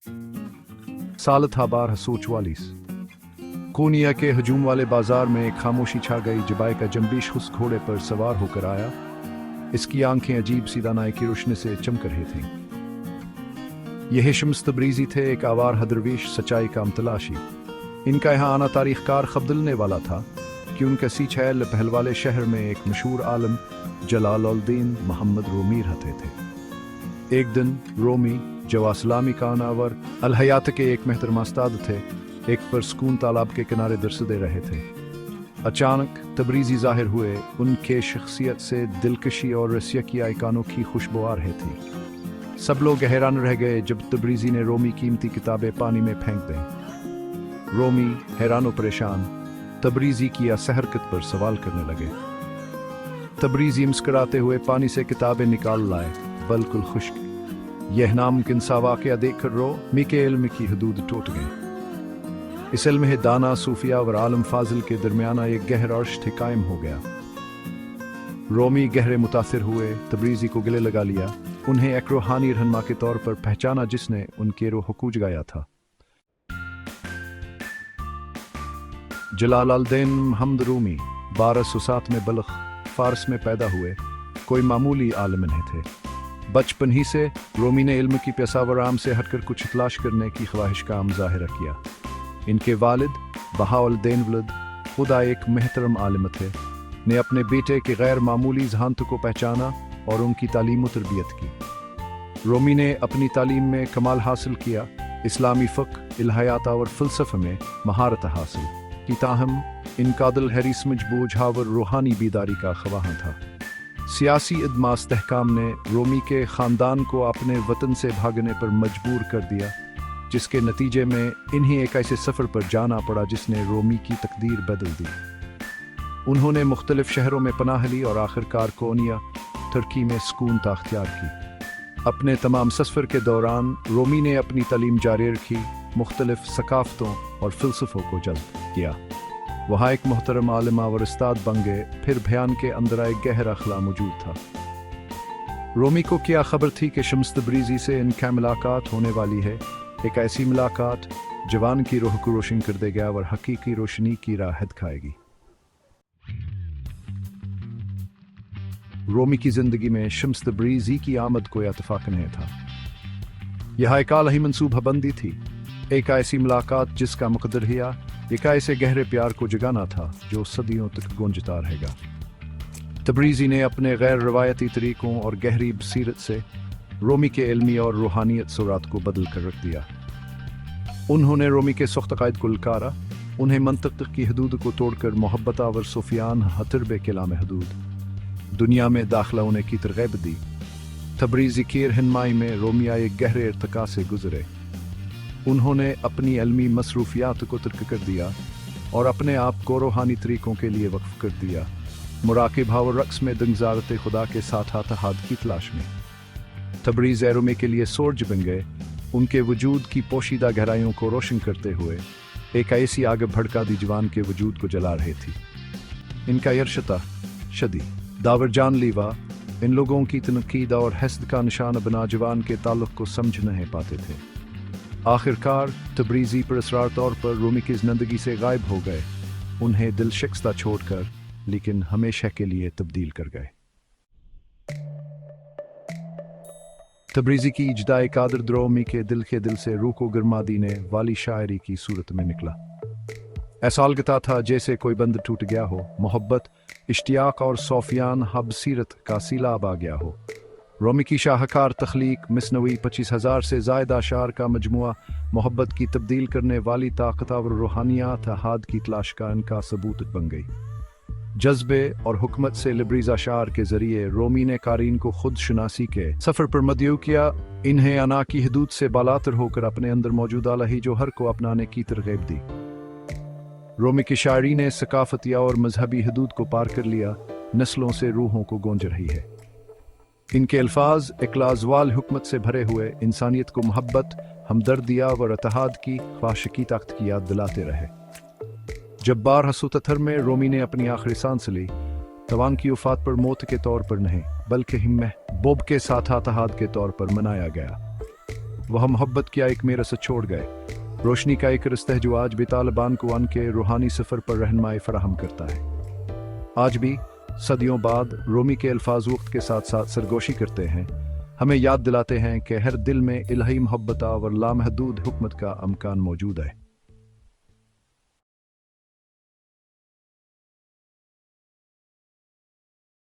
साल था 1244। कोनिया के हजूम वाले बाजार में एक खामोशी छा गई। जबाई का जंबीश उस घोड़े पर सवार होकर आया। इसकी आंखें अजीब सी दानाई की रोशनी से चमक रही थीं। यह शम्स तबरीजी थे, एक आवार हदरवीश, सच्चाई का अमतलाशी। इनका यहाँ आना तारीख कार खबदलने वाला था कि उनके सीछैल पहलवाले शहर में एक मशहूर आलम जलालुद्दीन मोहम्मद रोमी रहते थे। एक दिन रोमी जो इस्लामी का नावर अलहयात के एक मेहतरमा उस्ताद थे, एक परसकून तालाब के किनारे दर्स दे रहे थे। अचानक तबरीजी जाहिर हुए। उनके शख्सियत से दिलकशी और रसिया की एक अनोखी खुशबू आ रही थी। सब लोग हैरान रह गए जब तबरीजी ने रोमी कीमती किताबें पानी में फेंक दी। रोमी हैरान और परेशान तबरीजी की इस हरकत पर सवाल करने लगे। तबरीजी मुस्कुराते हुए पानी से किताबें निकाल लाए, बिल्कुल खुश्क। यह नामुमकिन सा वाक़या देखकर रोमी के इल्म की हदूद टूट गई। इस इल्म है दाना सूफिया और आलम फाजिल के दरमियाना एक गहरा रिश्ता कायम हो गया। रोमी गहरे मुतासिर हुए, तबरीजी को गले लगा लिया, उन्हें एक रूहानी रहनुमा के तौर पर पहचाना जिसने उनके रूह को जगाया था। जलालुद्दीन मोहम्मद रूमी 1207 में बल्ख फारस में पैदा हुए। कोई मामूली आलिम नहीं थे। बचपन ही से रोमी ने इल्म की पेशावराम से हटकर कुछ तलाश करने की ख्वाहिश का मुजाहिरा किया। इनके वालिद बहाउद्दीन वलद खुदा एक महतरम आलिम थे, ने अपने बेटे के गैर मामूली जहानत को पहचाना और उनकी तालीम व तरबियत की। रोमी ने अपनी तालीम में कमाल हासिल किया। इस्लामी फ़िक़्ह, इल्हायात और फ़लसफ़े में महारत हासिल की, ताहम इनका दिल हैरिस मजबूज और रूहानी बीदारी का ख़वाहां था। सियासी इदमा इस्तेहकाम ने रोमी के ख़ानदान को अपने वतन से भागने पर मजबूर कर दिया, जिसके नतीजे में इन्हें एक ऐसे सफ़र पर जाना पड़ा जिसने रोमी की तकदीर बदल दी। उन्होंने मुख्तलिफ शहरों में पनाह ली और आखिरकार कोनिया तुर्की में सुकून अख्तियार की। अपने तमाम सफ़र के दौरान रोमी ने अपनी तालीम जारी रखी, मुख्तलिफ सकाफ़तों और फ़लसफ़ों को जज़्ब किया। वहाँ एक मोहतरम आलिमा और उस्ताद बन गए। फिर बयान के अंदर एक गहरा खला मौजूद था। रोमी को क्या खबर थी कि शम्स तबरीजी से इनका मुलाकात होने वाली है। एक ऐसी मुलाकात जवान की रूह को रोशन कर देगा और हकीकी रोशनी की राह दिखाएगी। रोमी की जिंदगी में शम्स तबरीजी की आमद कोई इत्तेफाक नहीं था। यह एक आलही मनसूबाबंदी थी, एक ऐसी मुलाकात जिसका मुकद्दरिया एक ऐसे गहरे प्यार को जगाना था जो सदियों तक गूंजता रहेगा। तबरीजी ने अपने गैर रवायती तरीकों और गहरी बसीरत से रोमी के इल्मी और रूहानियत सुरात को बदल कर रख दिया। उन्होंने रोमी के सख्त अक़ायद को ललकारा, उन्हें मंतक़ की हदूद को तोड़कर मोहब्बत और सूफियान हतरबे कलाम हदूद दुनिया में दाखिला होने की तरग़ीब दी। तबरीजी की रहनुमाई में रोमिया एक गहरे इर्तिका से गुजरे। उन्होंने अपनी इल्मी मसरूफियात को तर्क कर दिया और अपने आप को रूहानी तरीकों के लिए वक्फ कर दिया। मुराकिबा और रक़्स में दंगज़ारत खुदा के साथ इत्तेहाद की तलाश में तबरीज़ रोमी के लिए सूरज बन गए, उनके वजूद की पोशीदा गहराइयों को रोशन करते हुए एक ऐसी आग भड़का दी जवान के वजूद को जला रही थी। इनका यरशता शदी दावर जान लीवा इन लोगों की तनकीद और हसद का निशान बना जवान के ताल्लुक़ को समझ नहीं पाते थे। आखिरकार तबरीजी पर असरार तौर पर रोमी की ज़िंदगी से गायब हो गए, उन्हें दिल शिकस्ता छोड़कर, लेकिन हमेशा के लिए तब्दील कर गए। तबरीजी की इजदाए कादर रोमी के दिल से रूह को गरमा देने वाली शायरी की सूरत में निकला। ऐसा लगता था जैसे कोई बंद टूट गया हो, मोहब्बत, इश्तियाक और सौफियान हबसीरत का सीलाब आ गया हो। रोमी की शाहकार तख्लीक मसनवी 25,000 से ज़ायद अशार का मजमुआ मोहब्बत की तब्दील करने वाली ताकत और रूहानियात हाद की तलाश का इनका सबूत बन गई। जज्बे और हुकमत से लबरीज अशार के ज़रिए रोमी ने कारीन को खुद शनासी के सफ़र पर मदऊ किया, इन्हें अना की हदूद से बालातर होकर अपने अंदर मौजूदा लही जोहर को अपनाने की तरग़ीब दी। रोमी की शायरी ने सकाफती और मजहबी हदूद को पार कर लिया, नस्लों से रूहों को गूंज रही है। इनके अल्फाज एक लाजवाल हुकमत से भरे हुए इंसानियत को मोहब्बत, हमदर्दिया व इत्तेहाद की ख्वाहिश की ताकत की याद दिलाते रहे। जब 1273 में रोमी ने अपनी आखिरी सांस ली, तवान की वफात पर मौत के तौर पर नहीं बल्कि हिम्मत बोब के साथ इत्तेहाद के तौर पर मनाया गया। वह मोहब्बत क्या एक मेरा से छोड़ गए। रोशनी का एक रिश्ता है जो आज भी तालिबान को उनके रूहानी सफ़र पर रहनुमाई फराहम करता है। आज भी सदियों बाद रूमी के अल्फाज वक्त के साथ साथ सरगोशी करते हैं, हमें याद दिलाते हैं कि हर दिल में इलाही मोहब्बत और लामहदूद हुकमत का अमकान मौजूद है।